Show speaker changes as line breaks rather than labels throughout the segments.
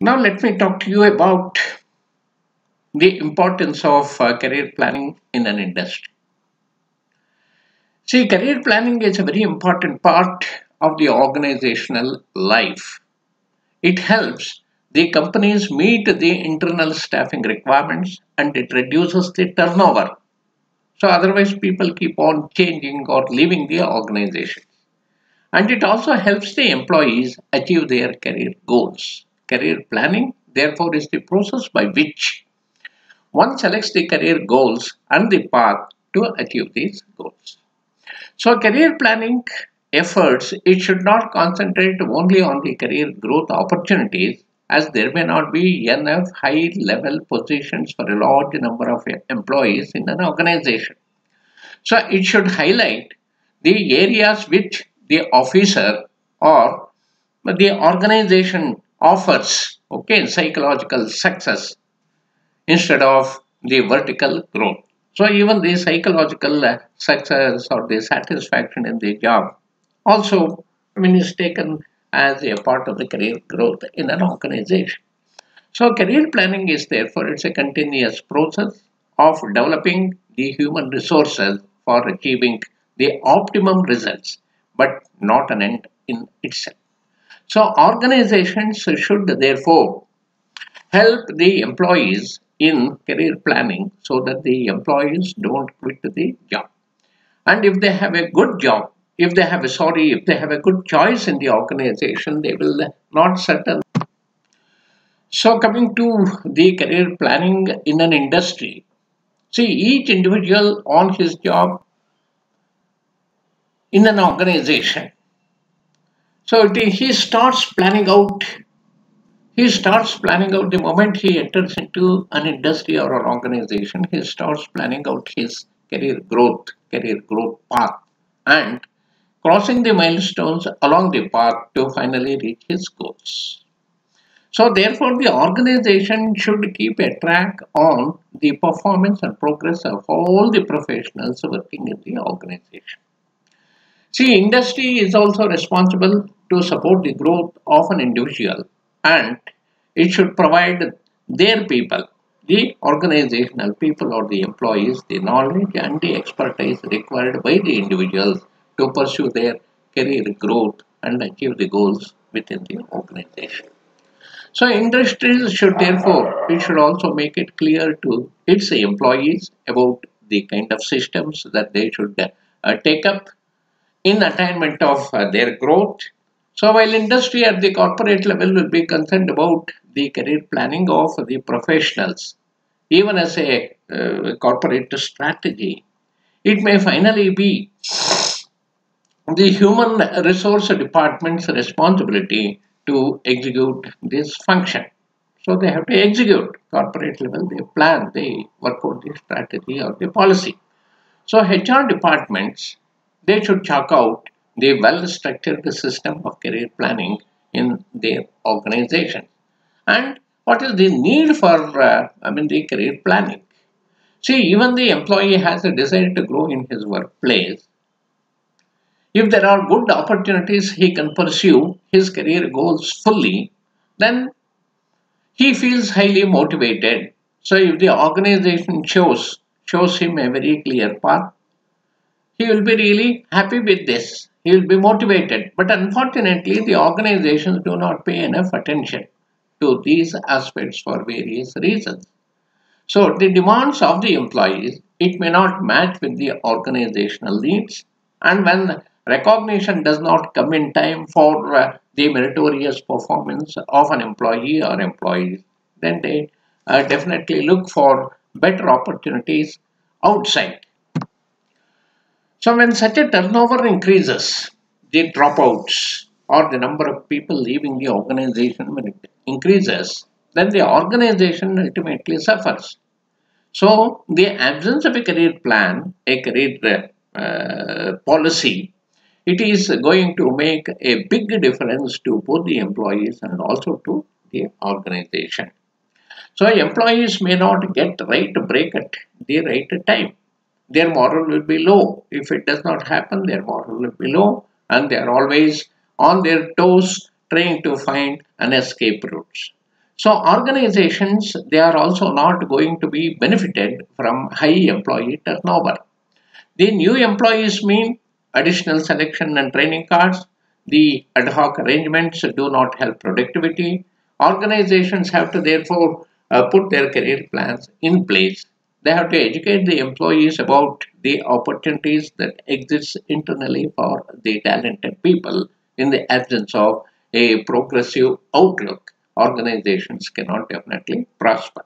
Now let me talk to you about the importance of career planning in an industry. See, career planning is a very important part of the organizational life. It helps the companies meet the internal staffing requirements and it reduces the turnover. So otherwise people keep on changing or leaving the organization. And it also helps the employees achieve their career goals. Career planning, therefore, is the process by which one selects the career goals and the path to achieve these goals. So, career planning efforts, it should not concentrate only on the career growth opportunities as there may not be enough high level positions for a large number of employees in an organization. So, it should highlight the areas which the officer or the organization offers, okay, psychological success instead of the vertical growth. So even the psychological success or the satisfaction in the job also, is taken as a part of the career growth in an organization. So career planning is therefore it's a continuous process of developing the human resources for achieving the optimum results, but not an end in itself. So organizations should therefore help the employees in career planning so that the employees don't quit the job. And if they have a good job, if they have a good choice in the organization, they will not settle. So coming to the career planning in an industry, see each individual on his job in an organization. So he starts planning out the moment he enters into an industry or an organization, he starts planning out his career growth path and crossing the milestones along the path to finally reach his goals. So therefore the organization should keep a track on the performance and progress of all the professionals working in the organization. See, industry is also responsible to support the growth of an individual and it should provide their people, the organizational people or the employees, the knowledge and the expertise required by the individuals to pursue their career growth and achieve the goals within the organization. So industries should therefore, it should also make it clear to its employees about the kind of systems that they should take up in attainment of their growth. So while industry at the corporate level will be concerned about the career planning of the professionals, even as a corporate strategy, it may finally be the human resource department's responsibility to execute this function. So they have to execute corporate level, they plan, they work out the strategy or the policy. So HR departments, they should chalk out the well-structured system of career planning in their organization. And what is the need for, the career planning? See, even the employee has a desire to grow in his workplace. If there are good opportunities, he can pursue his career goals fully, then he feels highly motivated. So if the organization shows him a very clear path, he will be really happy with this. He will be motivated. But unfortunately, the organizations do not pay enough attention to these aspects for various reasons. So the demands of the employees, it may not match with the organizational needs. And when recognition does not come in time for the meritorious performance of an employee or employees, then they definitely look for better opportunities outside. So when such a turnover increases, the dropouts or the number of people leaving the organization when it increases, then the organization ultimately suffers. So the absence of a career plan, a career policy, it is going to make a big difference to both the employees and also to the organization. So employees may not get right break at the right time. Their morale will be low. If it does not happen, their morale will be low and they are always on their toes trying to find an escape route. So organizations, they are also not going to be benefited from high employee turnover. The new employees mean additional selection and training cards. The ad hoc arrangements do not help productivity. Organizations have to therefore put their career plans in place. They have to educate the employees about the opportunities that exist internally for the talented people. In the absence of a progressive outlook, organizations cannot definitely prosper.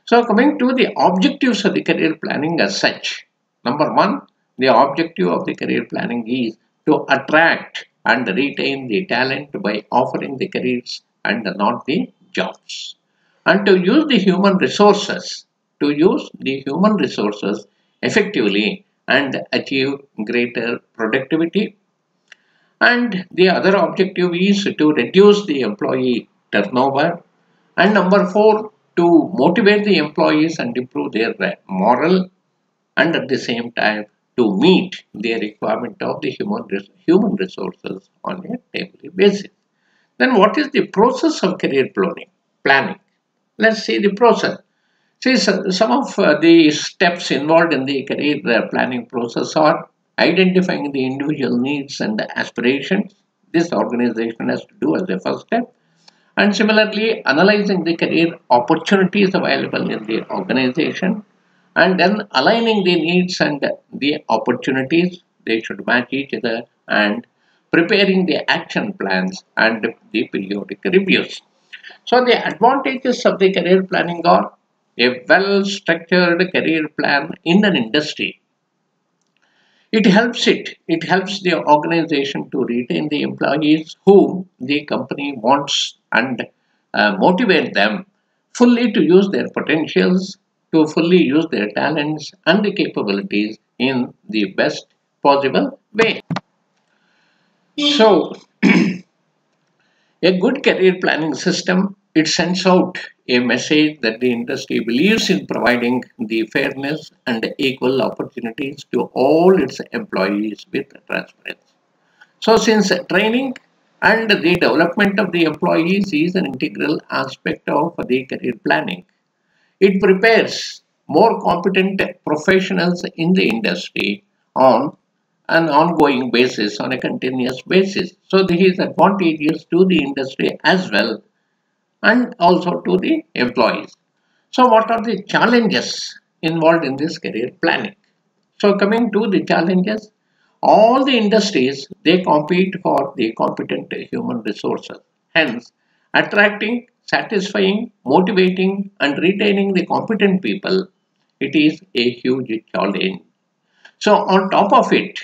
So, coming to the objectives of the career planning as such, number one, the objective of the career planning is to attract and retain the talent by offering the careers and not the jobs, and to use the human resources, effectively and achieve greater productivity. And the other objective is to reduce the employee turnover. And number four, to motivate the employees and improve their moral, and at the same time to meet the requirement of the human resources on a daily basis. Then what is the process of career planning? Let's see the process. See, some of the steps involved in the career planning process are identifying the individual needs and aspirations. This organization has to do as a first step. And similarly, analyzing the career opportunities available in the organization, and then aligning the needs and the opportunities, they should match each other, and preparing the action plans and the periodic reviews. So the advantages of the career planning are a well-structured career plan in an industry. It helps the organization to retain the employees whom the company wants, and motivate them fully to use their potentials, to fully use their talents and the capabilities in the best possible way. So a good career planning system, it sends out a message that the industry believes in providing the fairness and equal opportunities to all its employees with transparency. So since training and the development of the employees is an integral aspect of the career planning, it prepares more competent professionals in the industry on an ongoing basis, on a continuous basis. So this is advantageous to the industry as well, and also to the employees. So what are the challenges involved in this career planning? So coming to the challenges, all the industries, they compete for the competent human resources. Hence, attracting, satisfying, motivating and retaining the competent people, it is a huge challenge. So on top of it,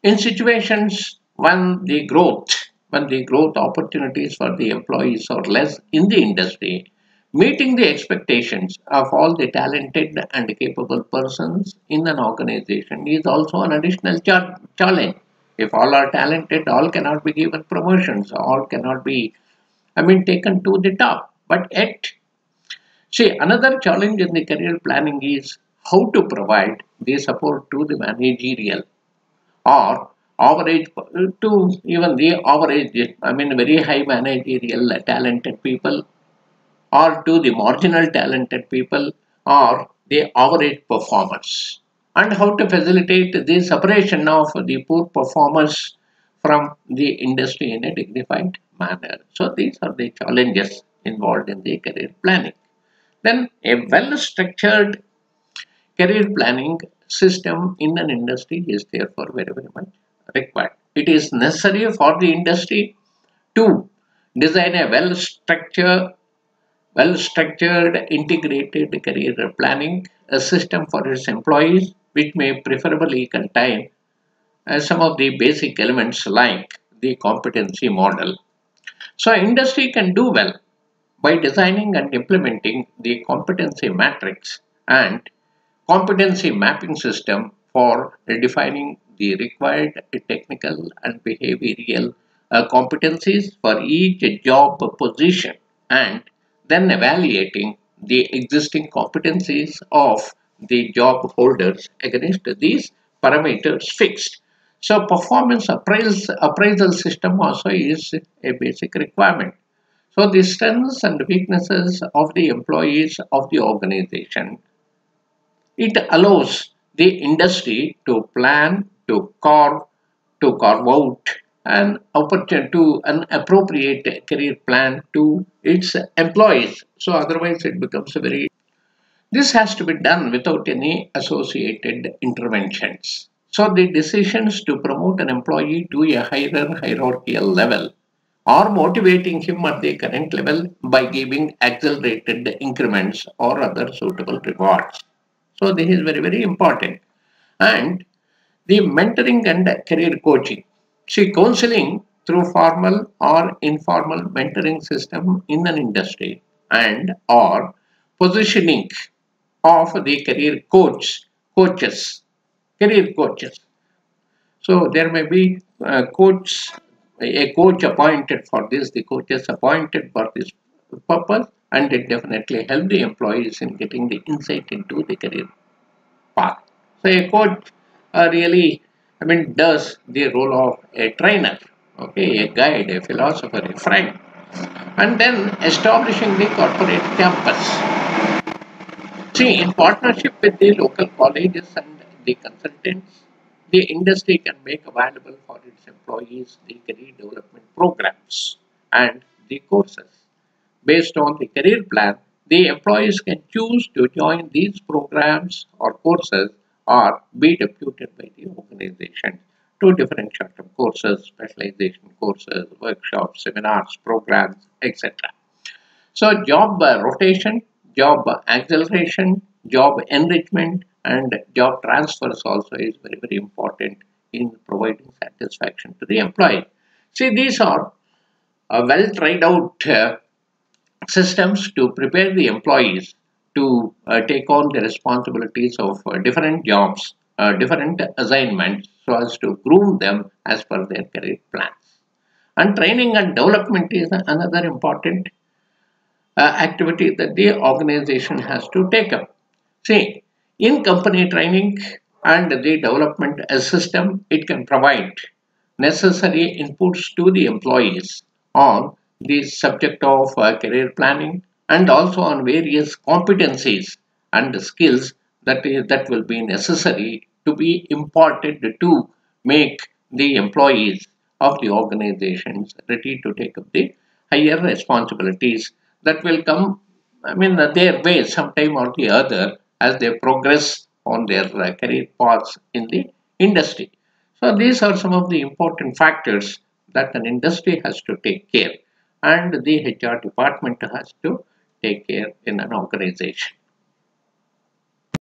in situations when the growth opportunities for the employees are less in the industry, meeting the expectations of all the talented and capable persons in an organization is also an additional challenge. If all are talented, all cannot be given promotions, all cannot be, taken to the top. But yet, see, another challenge in the career planning is how to provide the support to the managerial or average, to even the average, very high managerial talented people, or to the marginal talented people, or the average performers, and how to facilitate the separation of the poor performers from the industry in a dignified manner. So these are the challenges involved in the career planning. Then a well structured career planning system in an industry is therefore very much required. It is necessary for the industry to design a well structured integrated career planning a system for its employees, which may preferably contain some of the basic elements like the competency model. So industry can do well by designing and implementing the competency matrix and competency mapping system for defining the required technical and behavioral competencies for each job position, and then evaluating the existing competencies of the job holders against these parameters fixed. So performance appraisal system also is a basic requirement. So the strengths and weaknesses of the employees of the organization, it allows the industry to plan, to carve out an opportunity to an appropriate career plan to its employees. So otherwise it becomes a very, this has to be done without any associated interventions. So the decisions to promote an employee to a higher hierarchical level or motivating him at the current level by giving accelerated increments or other suitable rewards. So this is very, very important. And the mentoring and career coaching. See, counseling through formal or informal mentoring system in an industry and or positioning of the career coaches. So there may be a coach appointed for this, the coach is appointed for this purpose, and it definitely help the employees in getting the insight into the career path. So a coach really, I mean, does the role of a trainer, okay, a guide, a philosopher, a friend, and then establishing the corporate campus. See, in partnership with the local colleges and the consultants, the industry can make available for its employees the career development programs and the courses. Based on the career plan, the employees can choose to join these programs or courses or be deputed by the organization to different short-term courses, specialization courses, workshops, seminars, programs, etc. So job rotation, job acceleration, job enrichment, and job transfers also is very, very important in providing satisfaction to the employee. See, these are well tried out systems to prepare the employees to take on the responsibilities of different jobs, different assignments, so as to groom them as per their career plans. And training and development is another important activity that the organization has to take up. See, in company training and the development system, it can provide necessary inputs to the employees on the subject of career planning and also on various competencies and skills that will be necessary to be imparted to make the employees of the organizations ready to take up the higher responsibilities that will come, I mean, their way sometime or the other as they progress on their career paths in the industry. So these are some of the important factors that an industry has to take care and the HR department has to take care in an organization.